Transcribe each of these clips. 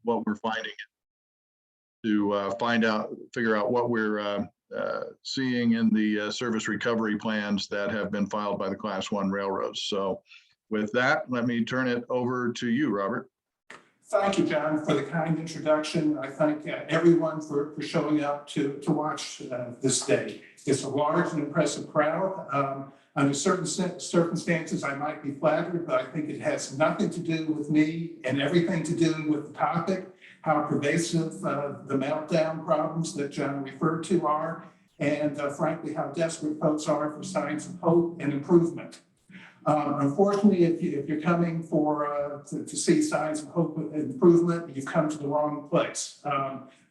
what we're finding, to figure out what we're seeing in the service recovery plans that have been filed by the Class 1 railroads. So with that, let me turn it over to you, Robert. Thank you, John, for the kind introduction. I thank everyone for showing up to watch this day. It's a large and impressive crowd. Under certain circumstances, I might be flattered, but I think it has nothing to do with me and everything to do with the topic, how pervasive the meltdown problems that John referred to are, and frankly, how desperate folks are for signs of hope and improvement. Unfortunately, if you're coming to see signs of hope and improvement, you've come to the wrong place.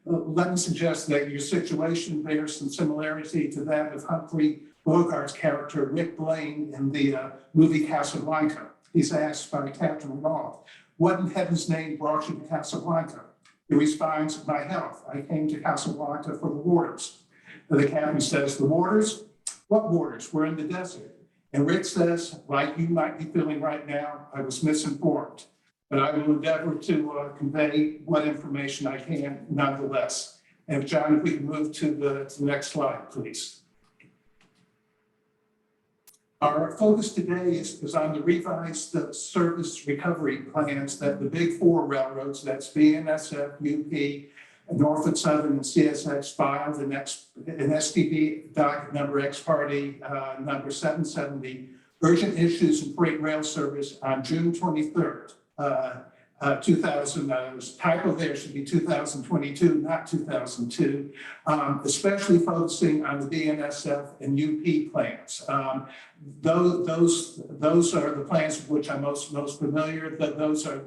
Let me suggest that your situation bears some similarity to that of Humphrey Bogart's character, Rick Blaine, in the movie Casablanca. He's asked by Captain Roth, "What in heaven's name brought you to Casablanca?" He responds, "My health. I came to Casablanca for the waters." The captain says, "The waters? What waters? We're in the desert." And Rick says, like you might be feeling right now, "I was misinformed, but I will endeavor to convey what information I can nonetheless." And John, if we can move to the next slide, please. Our focus today is on the revised service recovery plans that the big four railroads, that's BNSF, UP, Norfolk Southern, and CSX filed in STB docket number Ex parte number 770, urgent issues in freight rail service on June 23rd, 2000. Typo there, should be 2022, not 2002. Especially focusing on the BNSF and UP plans. Those are the plans with which I'm most familiar. Those are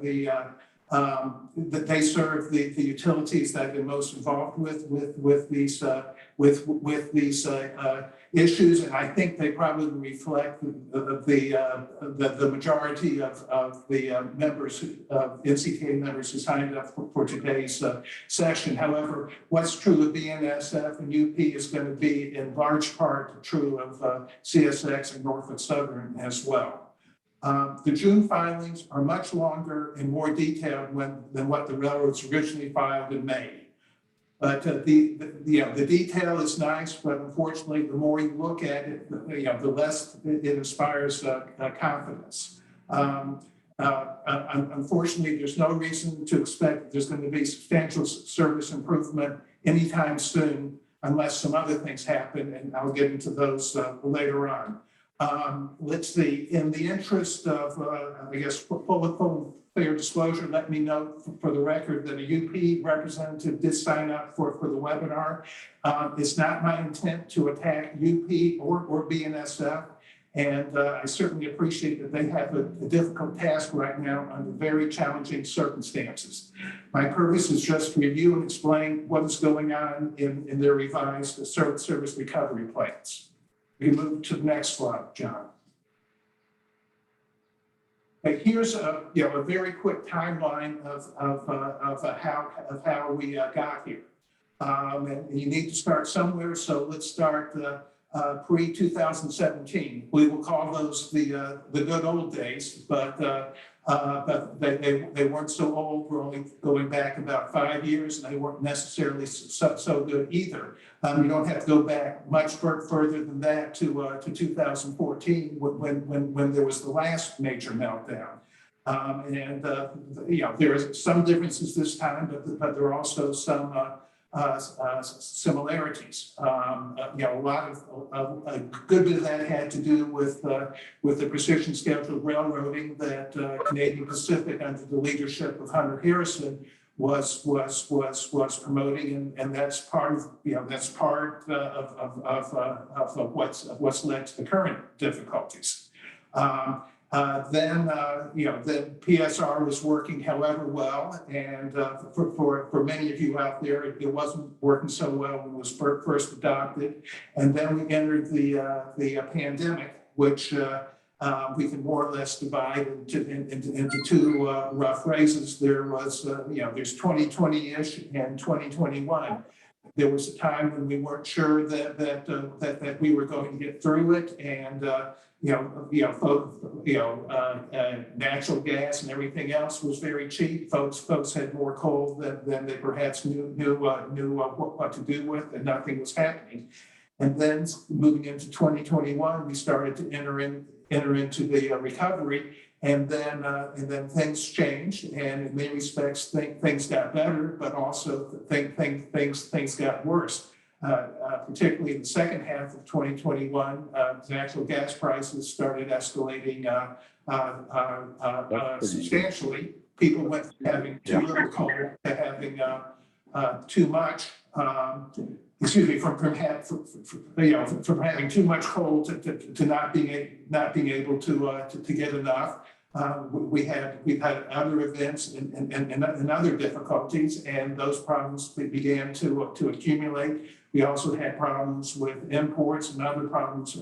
that they serve the utilities that I've been most involved with these issues, and I think they probably reflect the majority of the members of NCTA members who signed up for today's session. However, what's true of BNSF and UP is going to be in large part true of CSX and Norfolk Southern as well. The June filings are much longer and more detailed than what the railroads originally filed in May. But the detail is nice, but unfortunately, the more you look at it, the less it inspires confidence. Unfortunately, there's no reason to expect there's going to be substantial service improvement anytime soon, unless some other things happen, and I'll get into those later on. Let's see, in the interest of, I guess, full fair disclosure, let me note for the record that a UP representative did sign up for the webinar. It's not my intent to attack UP or BNSF, and I certainly appreciate that they have a difficult task right now under very challenging circumstances. My purpose is just to review and explain what is going on in their revised service recovery plans. We move to the next slide, John. Here's a very quick timeline of how we got here. And you need to start somewhere, so let's start pre-2017. We will call those the good old days, but they weren't so old. We're only going back about 5 years, and they weren't necessarily so good either. You don't have to go back much further than that to 2014 when there was the last major meltdown. There are some differences this time, but there are also some similarities. A lot of a good bit of that had to do with the precision scheduled railroading that Canadian Pacific, under the leadership of Hunter Harrison, was promoting, and that's part of what's led to the current difficulties. Then PSR was working, however, well, and for many of you out there, it wasn't working so well when it was first adopted. And then we entered the pandemic, which we can more or less divide into two rough phrases. There was, there's 2020-ish and 2021. There was a time when we weren't sure that we were going to get through it, and natural gas and everything else was very cheap. Folks had more coal than they perhaps knew what to do with, and nothing was happening. And then moving into 2021, we started to enter into the recovery, and then things changed, and in many respects things got better, but also things got worse. Particularly in the second half of 2021, natural gas prices started escalating substantially. People went from having too little coal to having too much. From having too much coal to not being able to get enough. We've had other events and other difficulties, and those problems began to accumulate. We also had problems with imports and other problems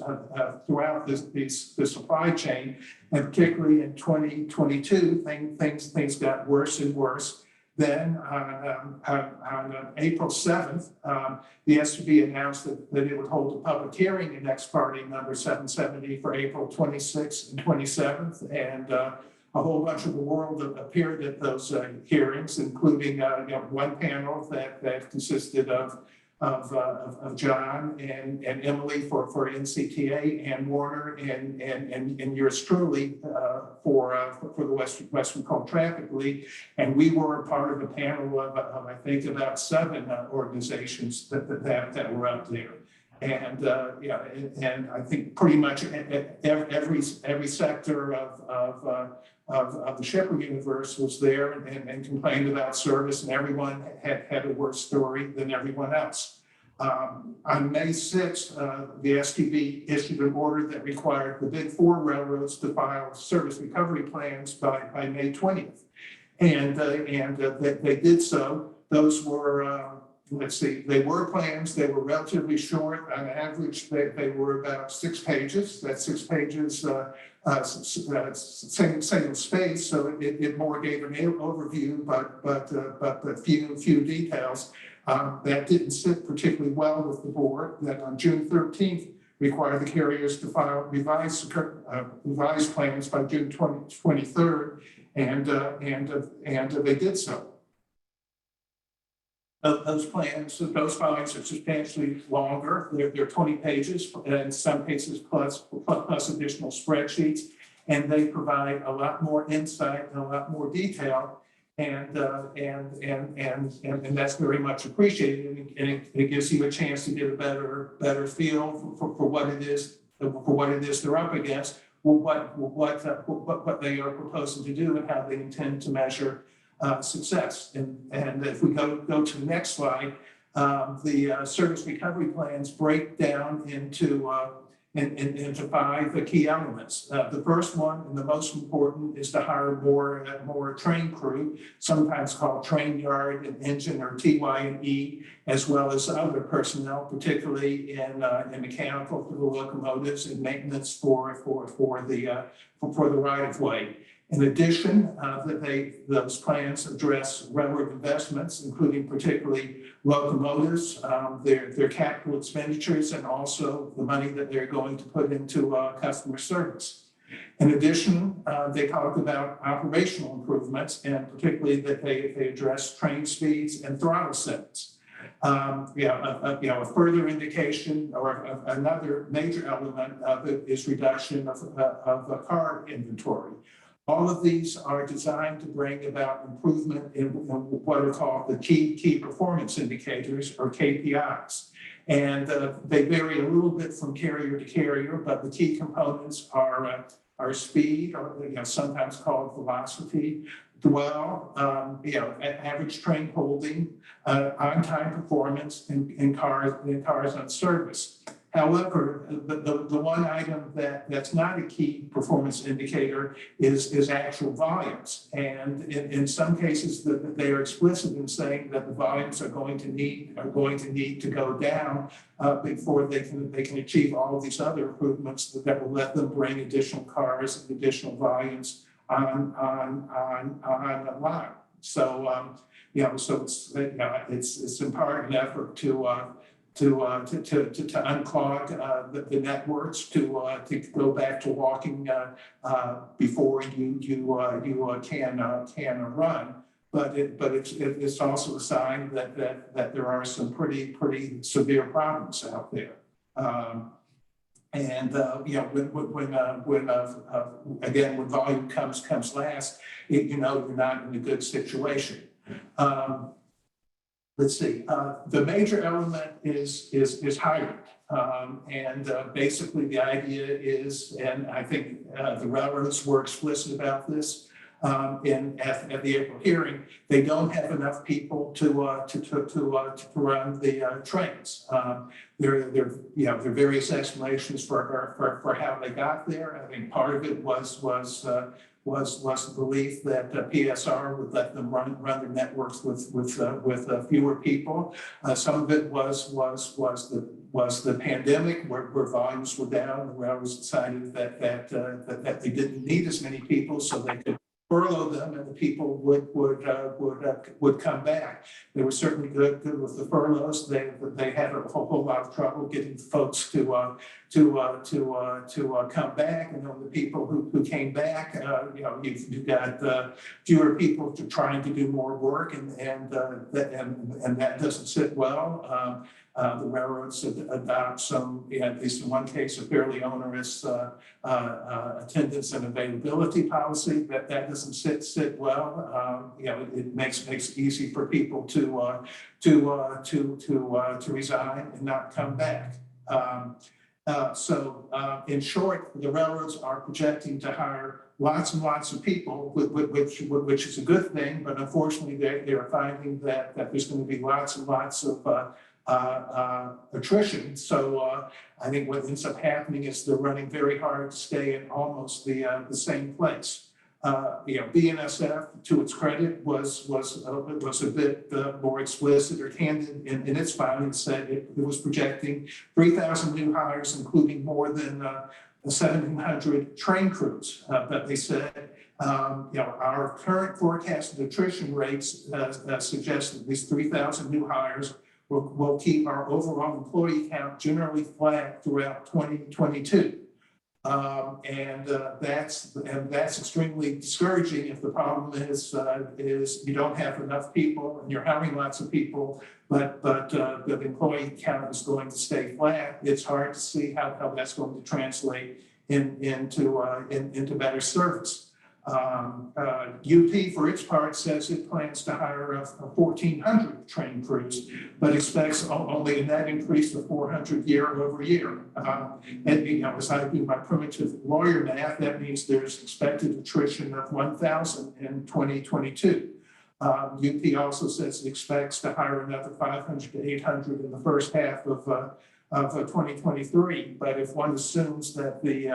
throughout the supply chain, and particularly in 2022, things got worse and worse. Then on April 7th, the STB announced that it would hold a public hearing in ex parte number 770 for April 26th and 27th. And a whole bunch of the world appeared at those hearings, including one panel that consisted of John and Emily for NCTA, and Warner and yours truly for the Western Coal Traffic League. And we were a part of a panel of I think about 7 organizations that were up there. And and I think pretty much every sector of the shipper universe was there and complained about service, and everyone had a worse story than everyone else. On May 6th, the STB issued an order that required the big 4 railroads to file service recovery plans by May 20th, and they did so. Those were they were plans. They were relatively short. On average, they were about 6 pages. That's 6 pages, single space. So it more gave an overview, but few details. That didn't sit particularly well with the board. That on June 13th required the carriers to file revised plans by June 23rd, and they did so. Those plans, those filings are substantially longer. They're 20 pages, in some cases plus additional spreadsheets, and they provide a lot more insight and a lot more detail, and that's very much appreciated, and it gives you a chance to get a better feel for what it is they're up against, what they are proposing to do, and how they intend to measure success. And if we go to the next slide, the service recovery plans break down into 5 key elements. The first one, and the most important, is to hire more train crew, sometimes called train yard and engine, or TY&E, as well as other personnel, particularly in mechanical for the locomotives and maintenance for the right of way. In addition, those plans address railroad investments, including particularly locomotives, their capital expenditures, and also the money that they're going to put into customer service. In addition, they talk about operational improvements, and particularly that they address train speeds and throttle settings. A further indication, or another major element of it, is reduction of car inventory. All of these are designed to bring about improvement in what are called the key performance indicators, or KPIs. And they vary a little bit from carrier to carrier, but the key components are speed, or sometimes called velocity, dwell, average train holding, on-time performance, and cars on service. However, the one item that's not a key performance indicator is actual volumes. And in some cases, they are explicit in saying that the volumes are going to need to go down before they can achieve all of these other improvements that will let them bring additional cars and additional volumes on the line. So so it's in part an effort unclog the networks, to go back to walking before you can run. But it's also a sign that there are some pretty severe problems out there. And again, when volume comes last, you're not in a good situation. Let's see. The major element is hiring, and basically the idea is, and I think the railroads were explicit about this at the April hearing. They don't have enough people to run the trains. There are various explanations for how they got there. I think part of it was the belief that PSR would let them run their networks with fewer people. Some of it was the pandemic, where volumes were down. The railroads decided that they didn't need as many people, so they could furlough them, and the people would come back. They were certainly good with the furloughs. They had a whole lot of trouble getting folks to come back. And then the people who came back, you've got fewer people trying to do more work, and that doesn't sit well. The railroads adopt some, at least in one case, a fairly onerous attendance and availability policy. That doesn't sit well. It makes it easy for people to resign and not come back. So in short, the railroads are projecting to hire lots and lots of people, which is a good thing, but unfortunately they are finding that there's going to be lots and lots of attrition. So I think what ends up happening is they're running very hard to stay in almost the same place. BNSF, to its credit, was a bit more explicit or candid in its findings. Said it was projecting 3,000 new hires, including more than 1,700 train crews. But they said, our current forecasted attrition rates suggest that these 3,000 new hires will keep our overall employee count generally flat throughout 2022. And that's extremely discouraging if the problem is you don't have enough people and you're hiring lots of people, but the employee count is going to stay flat. It's hard to see how that's going to translate into better service. UP, for its part, says it plans to hire 1,400 train crews, but expects only a net increase of 400 year over year. And as I do my primitive lawyer math, that means there's expected attrition of 1,000 in 2022. UP also says it expects to hire another 500 to 800 in the first half of 2023, but if one assumes that the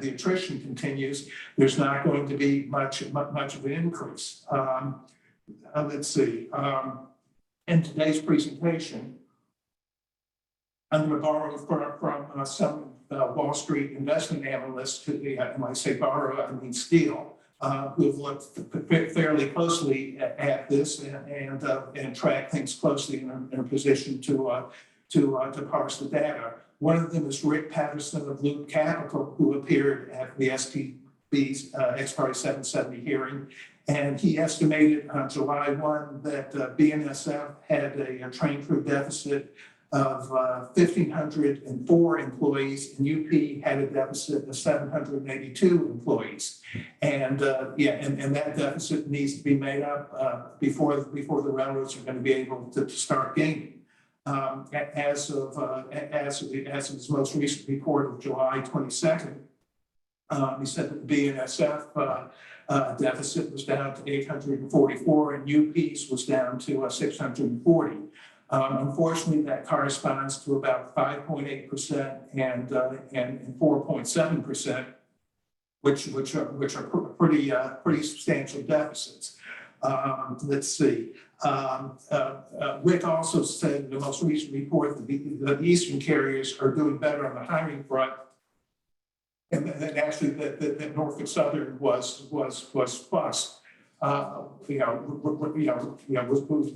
attrition continues, there's not going to be much of an increase. Let's see. In today's presentation, I'm going to borrow from some Wall Street investment analysts who, when I say borrow, I mean steal, who've looked fairly closely at this and track things closely and are in a position to parse the data. One of them is Rick Patterson of Loop Capital, who appeared at the STB's Ex parte 770 hearing. And he estimated on July 1 that BNSF had a train crew deficit of 1,504 employees, and UP had a deficit of 782 employees. And and that deficit needs to be made up before the railroads are going to be able to start gaining. As of his most recent report of July 22nd, he said that the BNSF deficit was down to 844 and UP's was down to 640. Unfortunately, that corresponds to about 5.8% and 4.7%, which are pretty substantial deficits. Let's see. Rick also said in the most recent report that the Eastern carriers are doing better on the hiring front, and that actually that Norfolk Southern was plus.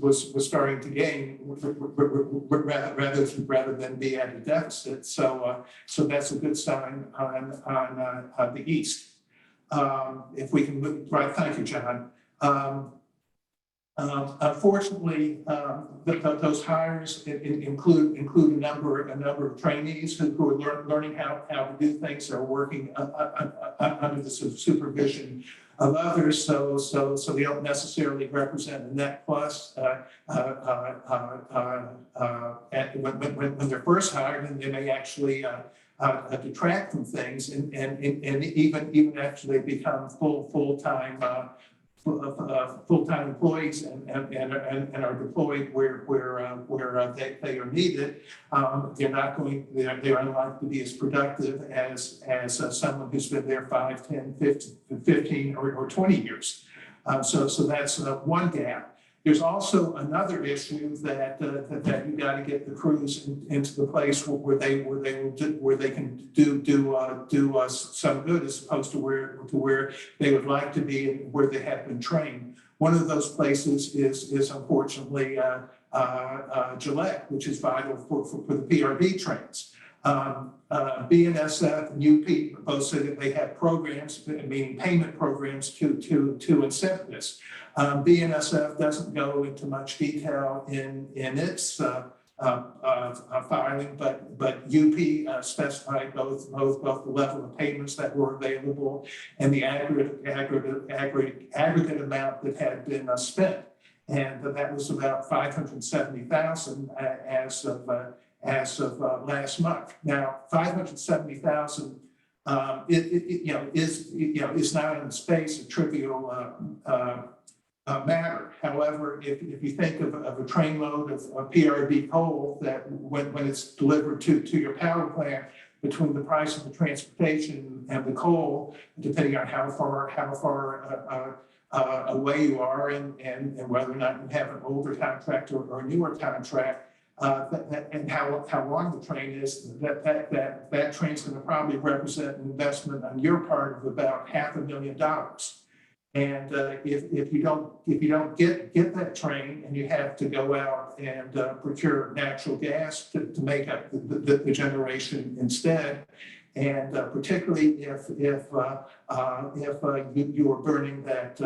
was starting to gain rather than be at a deficit. So that's a good sign on the east. If we can move, right, thank you, John. Unfortunately, those hires include a number of trainees who are learning how to do things. They're working under the supervision of others, so they don't necessarily represent a net plus. When they're first hired, and they may actually detract from things, and even after they become full-time employees and are deployed where they are needed, they're unlikely to be as productive as someone who's been there 5, 10, 15 or 20 years. So that's one gap. There's also another issue that you got to get the crews into the place where they can do some good, as opposed to where they would like to be and where they have been trained. One of those places is unfortunately Gillette, which is vital for the PRB trains. BNSF and UP both say that they have programs, meaning payment programs to incent this. BNSF doesn't go into much detail in its filing, but UP specified both the level of payments that were available and the aggregate amount that had been spent, and that was about $570,000 as of last month. Now, $570,000 is not in space a trivial matter. However, if you think of a train load of PRB coal that when it's delivered to your power plant, between the price of the transportation and the coal, depending on how far away you are and whether or not you have an older contract or a newer contract, and how long the train is, that train's going to probably represent an investment on your part of about $500,000. And if you don't get that train, and you have to go out and procure natural gas to make up the generation instead, and particularly if you are burning that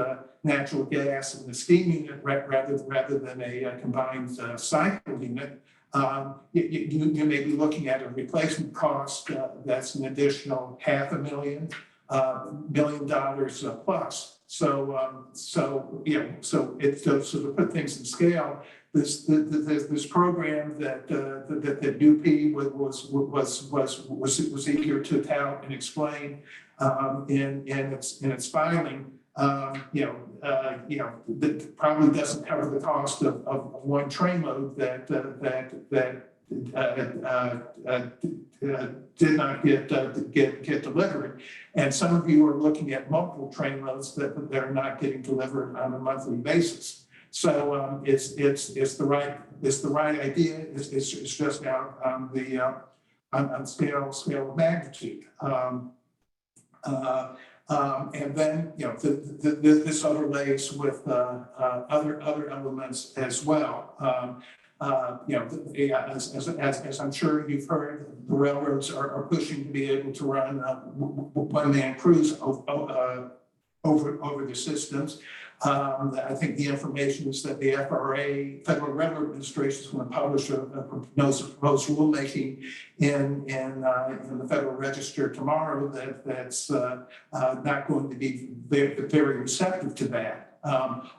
natural gas in the steam unit rather than a combined cycle unit, you may be looking at a replacement cost that's an additional $500,000 $1 million plus. So to put things in scale, this program that UP was eager to tout and explain in its filing, that probably doesn't cover the cost of one train load that did not get delivered, and some of you are looking at multiple train loads that are not getting delivered on a monthly basis. So it's the right idea. It's just now on scale of magnitude. And then this overlays with other elements as well. As I'm sure you've heard, the railroads are pushing to be able to run one-man crews over the systems. I think the information is that the FRA, Federal Railroad Administration, is going to publish a proposed rulemaking in the Federal Register tomorrow that's not going to be very receptive to that.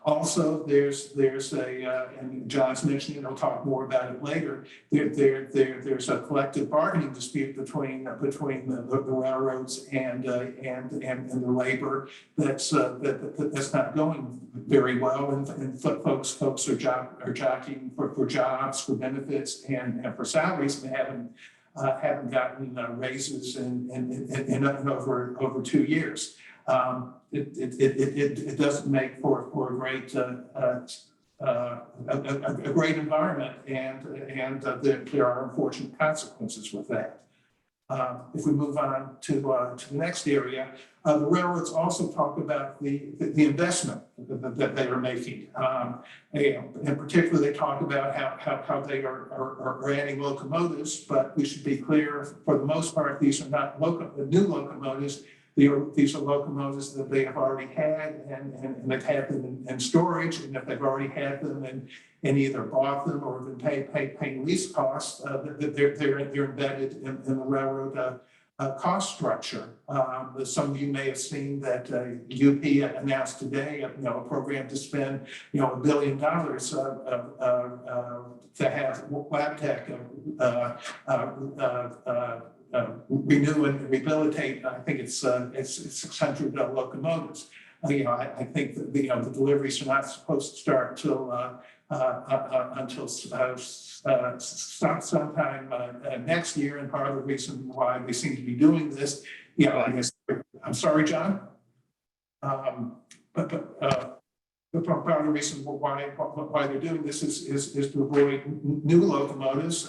Also, there's a, and John's mentioned it, I'll talk more about it later, there's a collective bargaining dispute between the railroads and the labor that's not going very well, and folks are jockeying for jobs, for benefits, and for salaries, and haven't gotten raises in over 2 years. It doesn't make for a great environment, and there are unfortunate consequences with that. If we move on to the next area, the railroads also talk about the investment that they are making. In particular, they talk about how they are adding locomotives, but we should be clear, for the most part, these are not new locomotives. These are locomotives that they have already had and they've had them in storage, and if they've already had them and either bought them or been paying lease costs, they're embedded in the railroad cost structure. Some of you may have seen that UP announced today, a program to spend, $1 billion to have Wabtec renew and rehabilitate. I think it's 600 locomotives. I think that the deliveries are not supposed to start until sometime next year, and part of the reason why they seem to be doing this, I guess, I'm sorry, John, but part of the reason why they're doing this is to avoid new locomotives.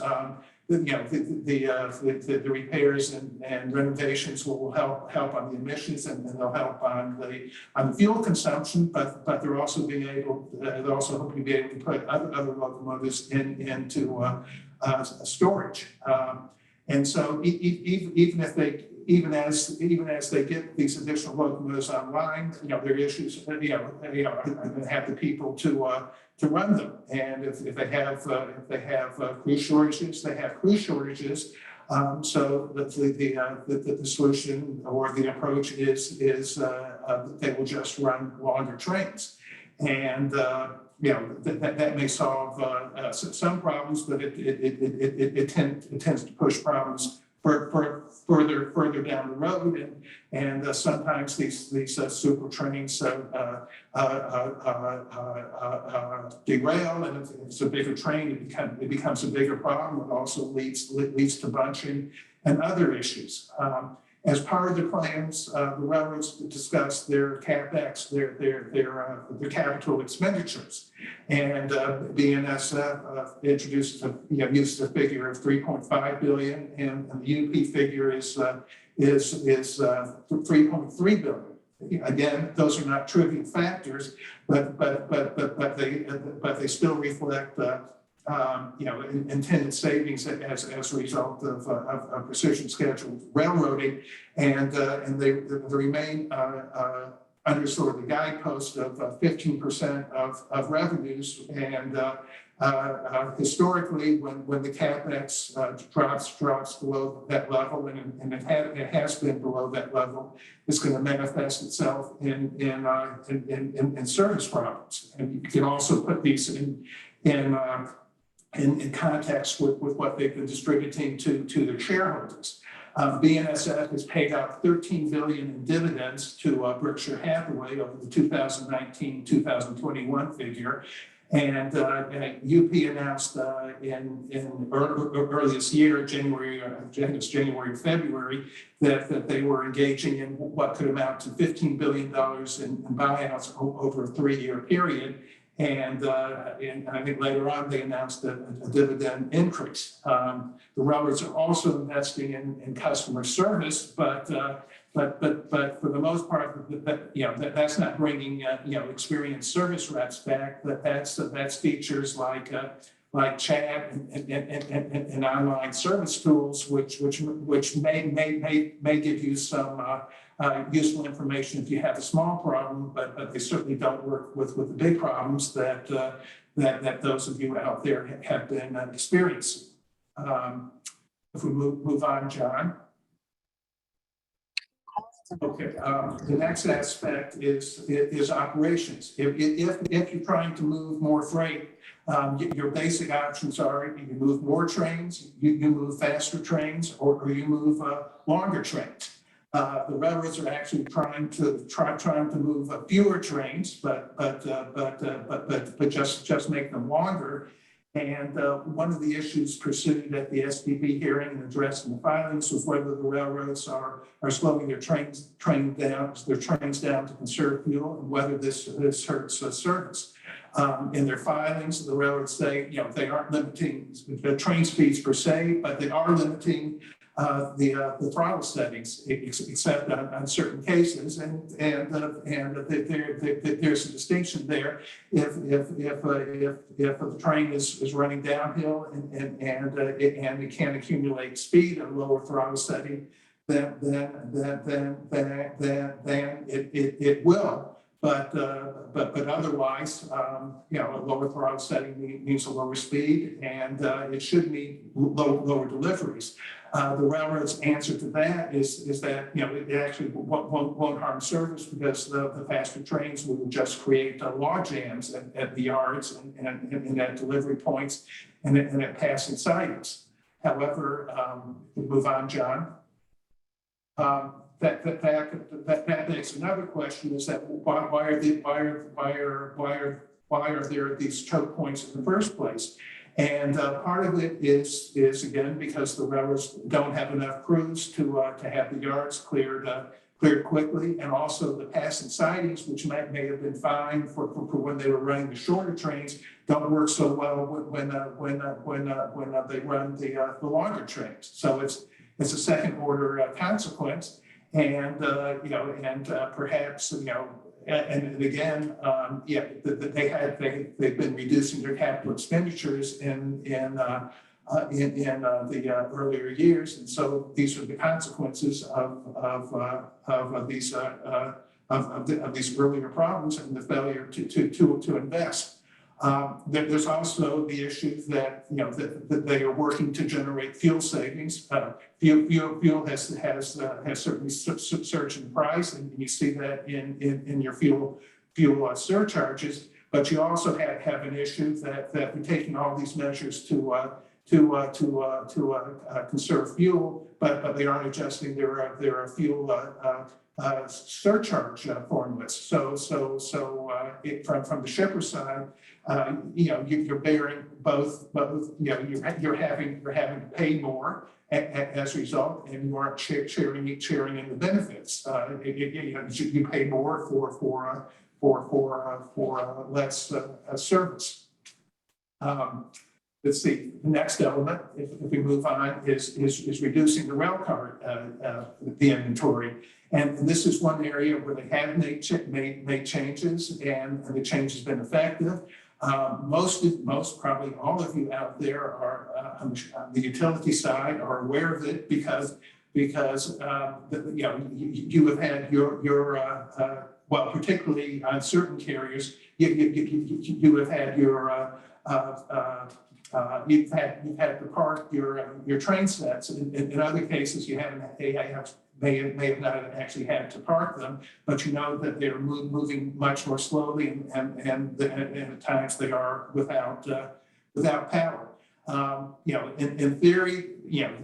The repairs and renovations will help on the emissions, and they'll help on the fuel consumption, but they're also hoping to be able to put other locomotives into storage. And so even as they get these additional locomotives online, there are issues. Are going to have the people to run them, and if they have crew shortages, they have crew shortages. So the solution or the approach is they will just run longer trains, and that may solve some problems, but it tends to push problems further down the road, and sometimes these super trains derail, and if it's a bigger train, it becomes a bigger problem. It also leads to bunching and other issues. As part of the plans, the railroads discuss their CapEx, their capital expenditures, and BNSF introduces uses a figure of $3.5 billion, and the UP figure is $3.3 billion. Again, those are not trivial factors, but they still reflect intended savings as a result of precision scheduled railroading, and they remain under sort of the guidepost of 15% of revenues, and historically, when the CapEx drops below that level, and it has been below that level, it's going to manifest itself in service problems. And you can also put these in context with what they've been distributing to their shareholders. BNSF has paid out $13 billion in dividends to Berkshire Hathaway over the 2019-2021 figure. And UP announced in early this year, January or February, that they were engaging in what could amount to $15 billion in buyouts over a 3-year period. And I think later on they announced a dividend increase. The railroads are also investing in customer service, but for the most part, that's not bringing experienced service reps back. That's features like chat and online service tools, which may give you some useful information if you have a small problem, but they certainly don't work with the big problems that those of you out there have been experiencing. If we move on, John. Okay, the next aspect is operations. If you're trying to move more freight, your basic options are you move more trains, you move faster trains, or you move longer trains. The railroads are actually trying to move fewer trains, but just make them longer. And one of the issues pursued at the STB hearing and addressed in the filings was whether the railroads are slowing their trains down to conserve fuel, and whether this hurts service. In their filings, the railroads say they aren't limiting the train speeds per se, but they are limiting the throttle settings, except on certain cases, and there's a distinction there. If the train is running downhill and it can accumulate speed at a lower throttle setting, then it will. But otherwise, you know, a lower throttle setting means a lower speed, and it should mean lower deliveries. The railroad's answer to that is that, you know, it actually won't harm service, because the faster trains will just create log jams at the yards and at delivery points and at passing sidings. However, we move on, John. That begs another question: is that why are there these choke points in the first place? And part of it is again because the railroads don't have enough crews to have the yards cleared quickly, and also the passing sidings, which may have been fine for when they were running the shorter trains, don't work so well when they run the longer trains. So it's a second order consequence. And, you know, and perhaps, you know, and again, yeah, they've been reducing their capital expenditures in the earlier years. And so these are the consequences of these earlier problems and the failure to invest. There's also the issue that, you know, that they are working to generate fuel savings. Fuel has certainly surged in price, and you see that in your fuel surcharges. But you also have an issue that we're taking all these measures to conserve fuel, but they aren't adjusting their fuel surcharge formulas. So from the shipper side, you know, you're bearing both. You know, you're having to pay more as a result, and you aren't sharing in the benefits. You pay more for less service. Let's see. The next element, if we move on, is reducing the rail car the inventory. And this is one area where they have made changes, and the change has been effective. Most, probably all of you out there are on the utility side are aware of it, because you know, you have had your well, particularly on certain carriers, you have had your you've had to park your train sets. In other cases, you may have not actually had to park them, but you know that they're moving much more slowly, and at times they are without power. You know, in theory, you know,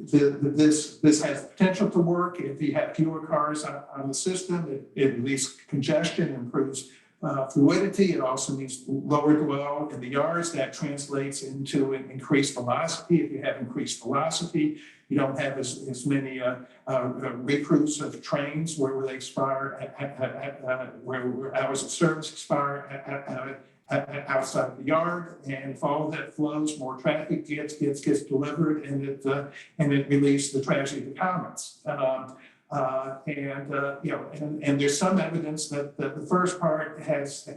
this has potential to work if you have fewer cars on the system. It releases congestion, improves fluidity. It also means lower dwell in the yards. That translates into an increased velocity. If you have increased velocity, you don't have as many recruits of trains where they expire where hours of service expire outside the yard, and if all of that flows, more traffic gets delivered, and it relieves the tragedy of the commons. You know, and there's some evidence that the first part has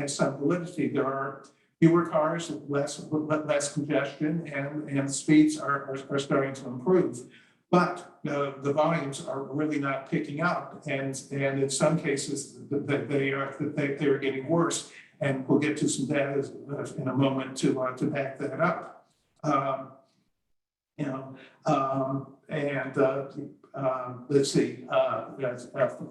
some validity. There are fewer cars, less congestion, and speeds are starting to improve. But the volumes are really not picking up, and in some cases they are getting worse. And we'll get to some data in a moment to back that up. You know, let's see.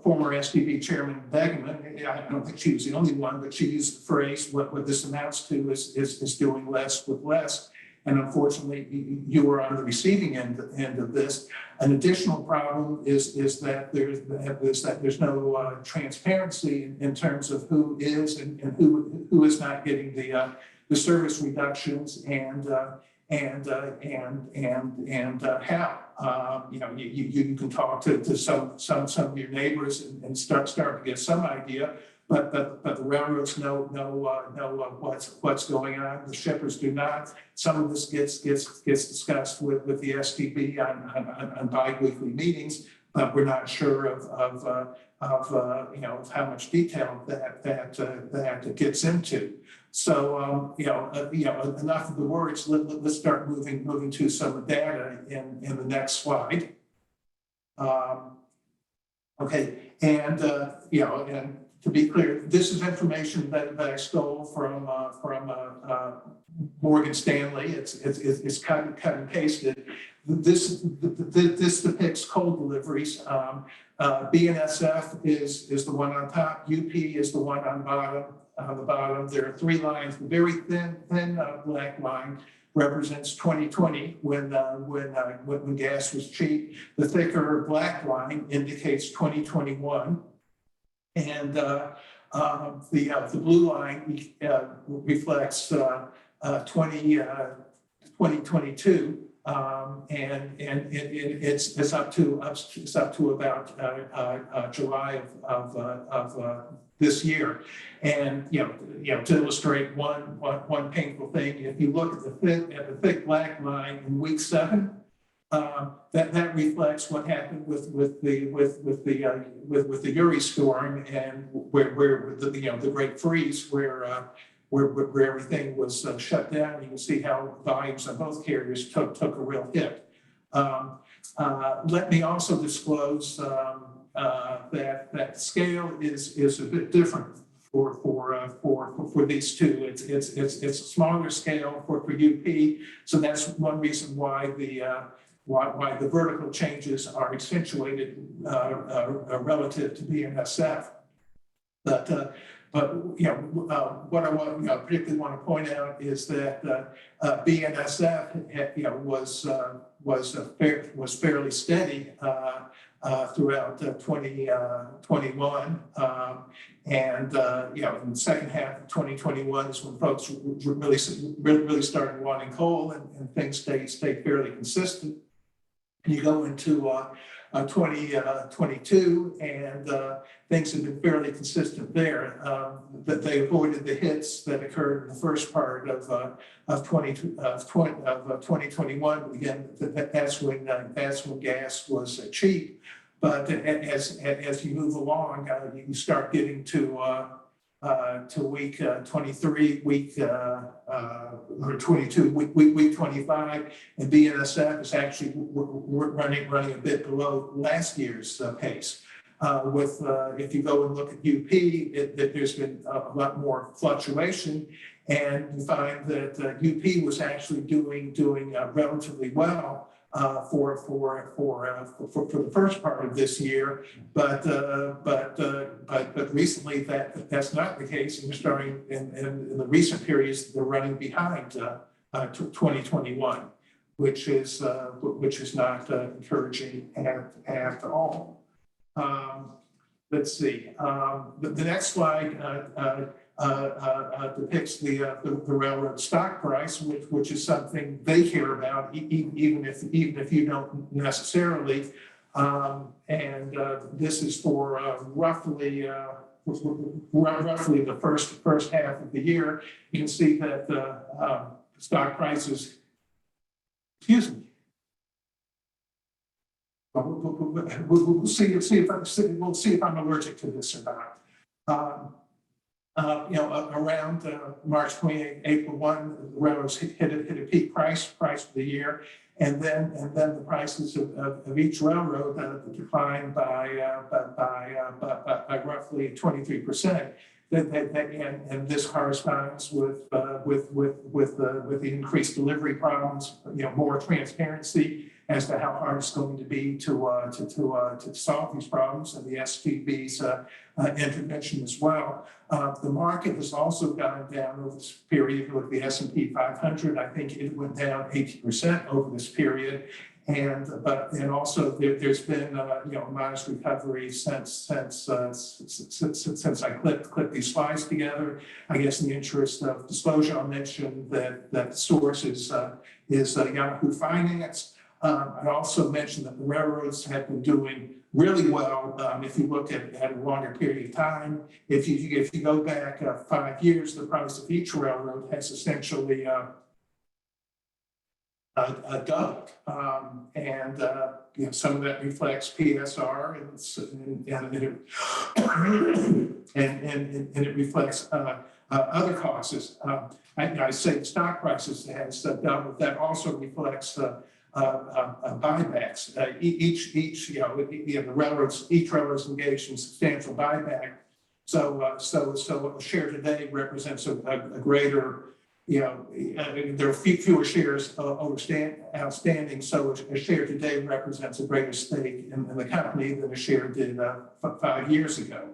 Former STB Chairman Begeman, I don't think she was the only one, but she used the phrase, "What this amounts to is doing less with less." And unfortunately, you were on the receiving end of this. An additional problem is that there's no transparency in terms of who is and who is not getting the service reductions and how. You know, you can talk to some of your neighbors and start to get some idea. but the railroads know what's going on. The shippers do not. Some of this gets discussed with the STB on bi-weekly meetings, but we're not sure of how much detail that gets into. So enough of the words. Let's start moving to some data in the next slide. Okay, and and to be clear, this is information that I stole from Morgan Stanley. It's cut and pasted. This depicts coal deliveries. BNSF is the one on top. UP is the one on the bottom. There are three lines. The very thin black line represents 2020 when gas was cheap. The thicker black line indicates 2021, and the blue line reflects 2022. And it's up to about July of this year. And to illustrate one painful thing, if you look at the thick black line in week 7, that reflects what happened with the Uri storm, and where the Great Freeze, where everything was shut down. You can see how volumes on both carriers took a real hit. Let me also disclose that scale is a bit different for these two. It's a smaller scale for UP, so that's one reason why the vertical changes are accentuated relative to BNSF. But what I particularly want to point out is that BNSF was fairly steady throughout 2021, and in the second half of 2021 is when folks really started wanting coal, and things stayed fairly consistent. You go into 2022, and things have been fairly consistent there. That they avoided the hits that occurred in the first part of 2021. Again, that's when gas was cheap. But as you move along, you start getting to week 23, week or 22, week 25, and BNSF is actually running a bit below last year's pace. If you go and look at UP, there's been a lot more fluctuation, and you find that UP was actually doing relatively well for the first part of this year, but recently that's not the case, and we're starting in the recent periods they're running behind 2021, which is not encouraging at all. Let's see. The next slide depicts the railroad stock price, which is something they care about, even if you don't necessarily. And this is for roughly the first half of the year. You can see that stock prices. Excuse me. We'll see if I'm allergic to this or not. Around March 28, April 1, the railroads hit a peak price for the year, and then the prices of each railroad declined by roughly 23%. And this corresponds with the increased delivery problems, more transparency as to how hard it's going to be to solve these problems, and the STB's intervention as well. The market has also gone down over this period. With the S&P 500, I think it went down 80% over this period, and also there's been a modest recovery since I clipped these slides together. I guess in the interest of disclosure, I'll mention that the source is Yahoo Finance. I'd also mention that the railroads have been doing really well. If you look at a longer period of time, if you go back 5 years, the price of each railroad has essentially doubled. And you know, some of that reflects PSR and it reflects other causes. I say the stock prices has doubled. That also reflects buybacks. Each you know, the railroads, each railroad's engaged in substantial buyback. So a share today represents a greater, you know, there are fewer shares outstanding. So a share today represents a greater stake in the company than a share did 5 years ago.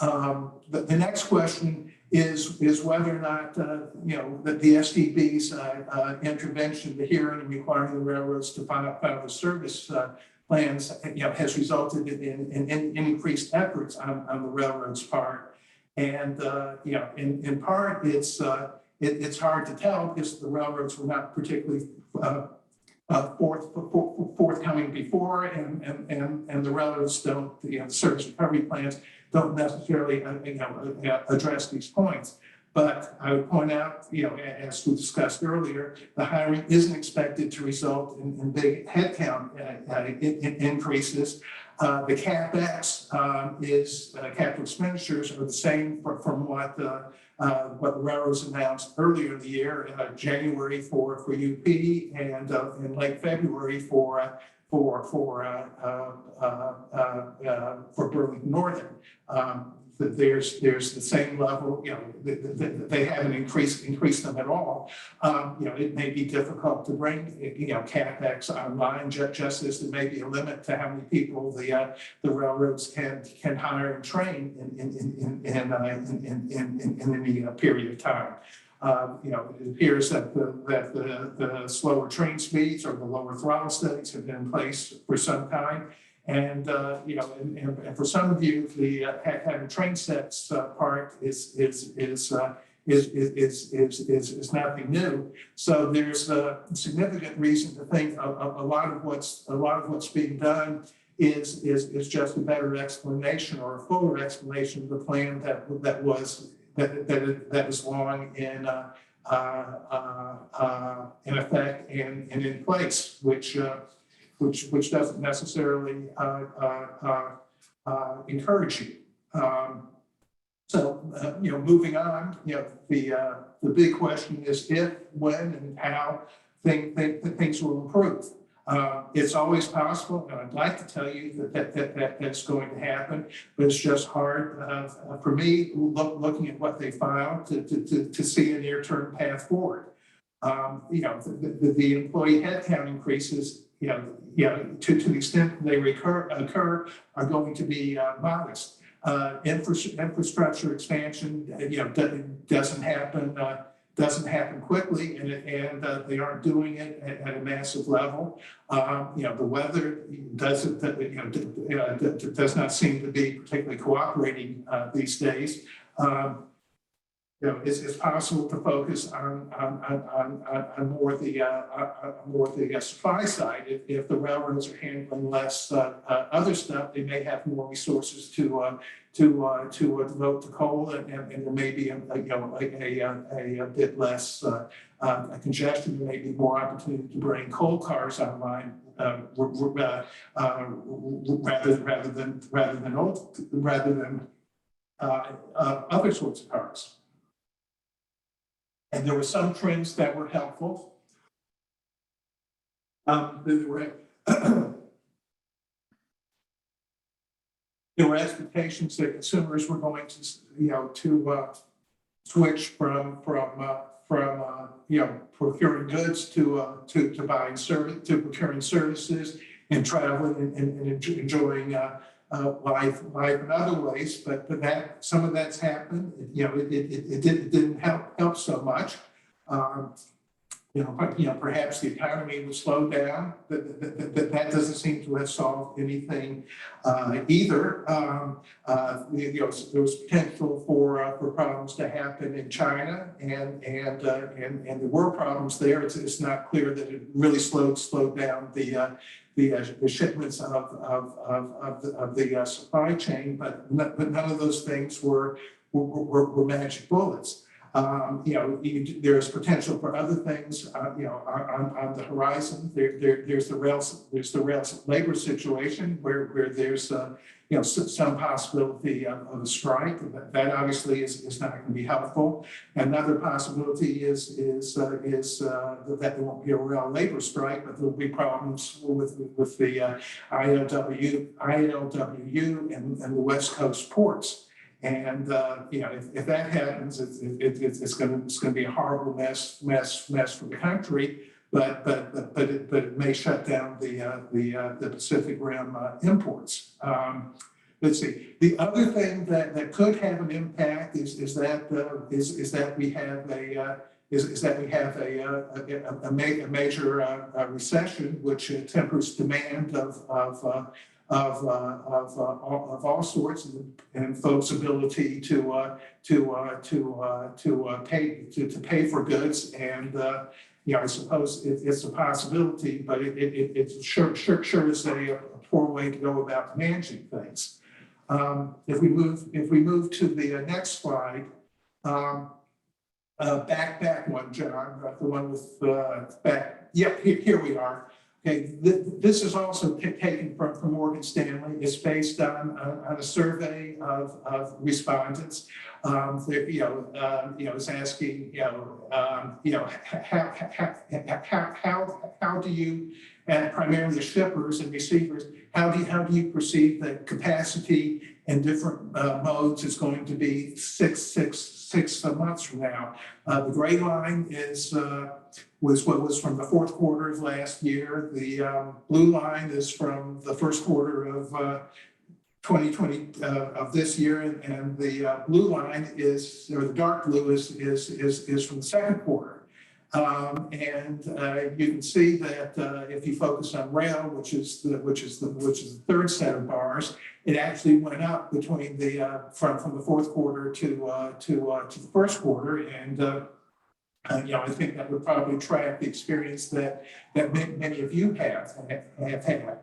The next question is whether or not, you know, that the STB's intervention, the hearing requiring the railroads to file the service plans, you know, has resulted in increased efforts on the railroad's part. And, you know, in part, it's hard to tell because the railroads were not particularly forthcoming before, and the railroads don't, you know, the service recovery plans don't necessarily, you know, address these points. But I would point out, you know, as we discussed earlier, the hiring isn't expected to result in big headcount increases. The CapEx is capital expenditures are the same from what the railroads announced earlier in the year, January for UP and in late February for Burlington Northern. There's the same level, you know, they haven't increased them at all. You know, it may be difficult to bring, you know, CapEx online, just as there may be a limit to how many people the railroads can hire and train in any period of time. You know, it appears that the slower train speeds or the lower throttle studies have been in place for some time. And, you know, and for some of you, the having train sets part is nothing new. So there's a significant reason to think a lot of what's being done is just a better explanation or a fuller explanation of the plan that is long in effect and in place, which doesn't necessarily encourage you. So you know, moving on, you know, the big question is if, when, and how things will improve. It's always possible, and I'd like to tell you that's going to happen, but it's just hard for me looking at what they filed to see a near-term path forward. You know, the employee headcount increases, you know, to the extent they occur are going to be modest. Infrastructure expansion, you know, doesn't happen quickly, and they aren't doing it at a massive level. You know, the weather does not seem to be particularly cooperating these days. You know, it's possible to focus on more the supply side. If the railroads are handling less other stuff, they may have more resources to devote to coal, and there may be a bit less congestion. There may be more opportunity to bring coal cars online rather than other sorts of cars. And there were some trends that were helpful. There were expectations that consumers were going to, you know, to switch from you know, procuring goods to buying service, to procuring services and traveling and enjoying life in other ways, but that some of that's happened. You know, it didn't help so much. perhaps the economy will slow down. That doesn't seem to have solved anything either. There was potential for problems to happen in China, and there were problems there. It's not clear that it really slowed down the shipments of the supply chain, but none of those things were magic bullets. There's potential for other things, on the horizon. There's the rail labor situation where there's, some possibility of a strike. That obviously is not going to be helpful. Another possibility is that there won't be a rail labor strike, but there'll be problems with the ILWU and the West Coast ports. And if that happens, it's going to be a horrible mess for the country. But it may shut down the Pacific Rim imports. Let's see. The other thing that could have an impact is that we have a major recession, which tempers demand of all sorts, and folks' ability to pay for goods. And I suppose it's a possibility, but it sure is a poor way to go about managing things. If we move to the next slide, back one, John, the one with back. Yep, here we are. Okay, this is also taken from Morgan Stanley. It's based on a survey of respondents. It's asking, how do you, and primarily the shippers and receivers, how do you perceive that capacity in different modes is going to be six months from now? The gray line was what was from the fourth quarter of last year. The blue line is from the first quarter of 2020 of this year, and the blue line is, or the dark blue is from the second quarter. And you can see that if you focus on rail, which is the third set of bars, it actually went up between the from the fourth quarter to the first quarter, and I think that would probably track the experience that many of you have had.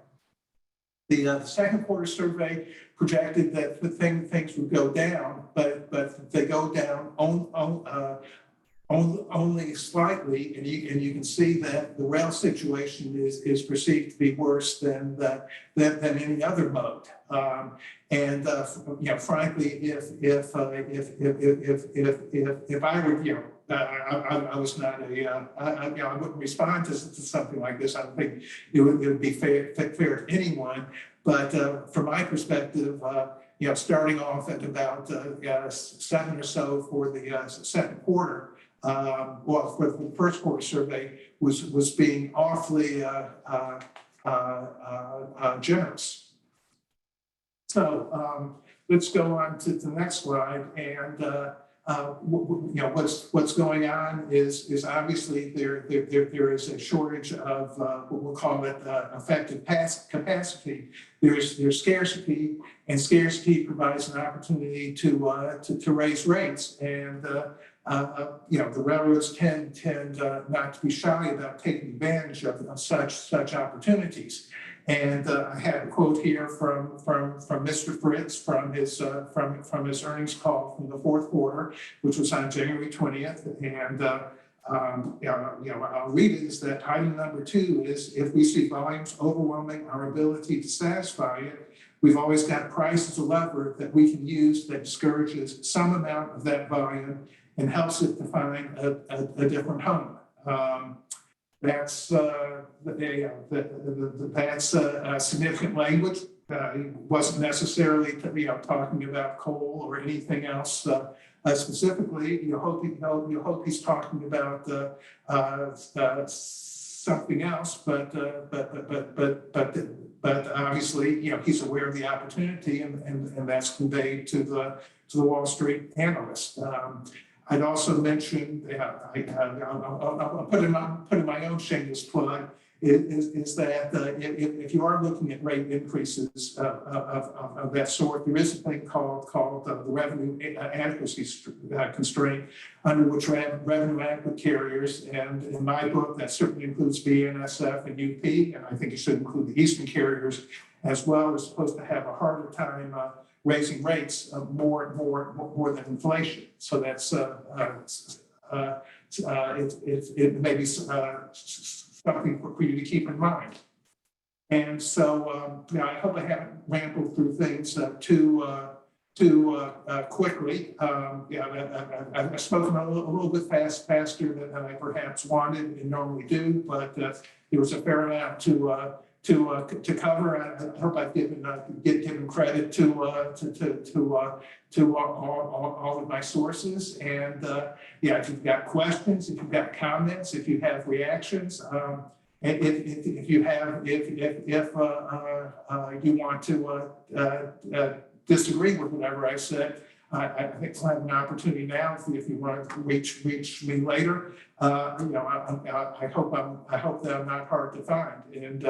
The second quarter survey projected that things would go down, but they go down only slightly, and you can see that the rail situation is perceived to be worse than any other mode. Frankly, if I were, I was not I wouldn't respond to something like this. I don't think it would be fair to anyone. But from my perspective, starting off at about 7 or so for the second quarter, for the first quarter survey was being awfully generous. So let's go on to the next slide. And what's going on is obviously there is a shortage of what we'll call it effective capacity. There's scarcity, and scarcity provides an opportunity to raise rates. And the railroads tend not to be shy about taking advantage of such opportunities. And I have a quote here from Mr. Fritz from his earnings call from the fourth quarter, which was on January 20th. And I'll read it. Is that item number 2 is, if we see volumes overwhelming our ability to satisfy it, we've always got price as a lever that we can use that discourages some amount of that volume and helps it to find a different home. That's significant language. He wasn't necessarily talking about coal or anything else specifically. You hope he's talking about something else, but obviously he's aware of the opportunity, and that's conveyed to the Wall Street analyst. I'd also mention, I'll put in my own shameless plug, is that if you are looking at rate increases of that sort, there is a thing called the revenue adequacy constraint, under which revenue adequate carriers, and in my book, that certainly includes BNSF and UP, and I think it should include the eastern carriers as well, are supposed to have a harder time raising rates more than inflation. So that's it may be something for you to keep in mind. And so I hope I haven't rambled through things too quickly. I've spoken a little bit faster than I perhaps wanted and normally do, but there was a fair amount to cover. I hope I've given credit to all of my sources. And if you've got questions, if you've got comments, if you have reactions, if you want to disagree with whatever I said, I think I'll have an opportunity now. If you want to reach me later, I hope that I'm not hard to find. And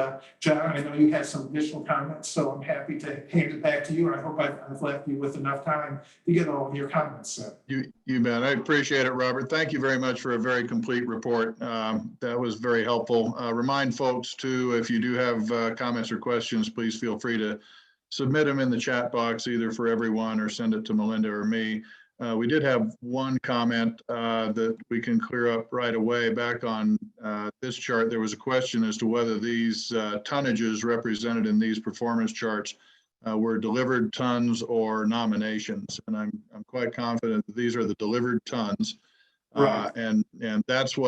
John, I know you had some additional comments, so I'm happy to hand it back to you. I hope I've left you with enough time to get all of your comments. So. You bet. I appreciate it, Robert. Thank you very much for a very complete report. That was very helpful. Remind folks too, if you do have comments or questions, please feel free to submit them in the chat box, either for everyone or send it to Melinda or me. We did have one comment that we can clear up right away. Back on this chart, there was a question as to whether these tonnages represented in these performance charts were delivered tons or nominations. And I'm quite confident that these are the delivered tons. Right. And that's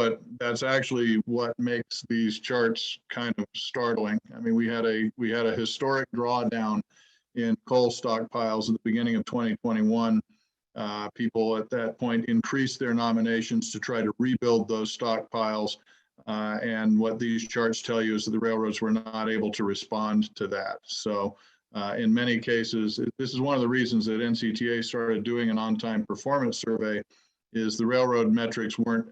actually what makes these charts kind of startling. I mean, we had a historic drawdown in coal stockpiles at the beginning of 2021. People at that point increased their nominations to try to rebuild those stockpiles. And what these charts tell you is that the railroads were not able to respond to that. So in many cases, this is one of the reasons that NCTA started doing an on-time performance survey, is the railroad metrics weren't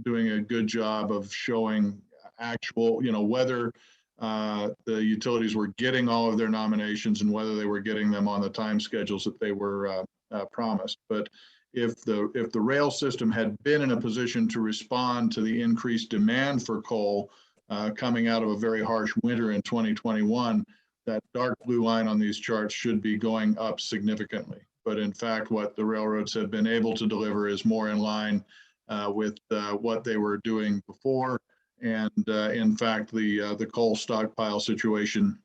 doing a good job of showing actual, whether the utilities were getting all of their nominations and whether they were getting them on the time schedules that they were promised. But if the rail system had been in a position to respond to the increased demand for coal coming out of a very harsh winter in 2021, that dark blue line on these charts should be going up significantly. But in fact, what the railroads have been able to deliver is more in line with what they were doing before. And in fact, the coal stockpile situation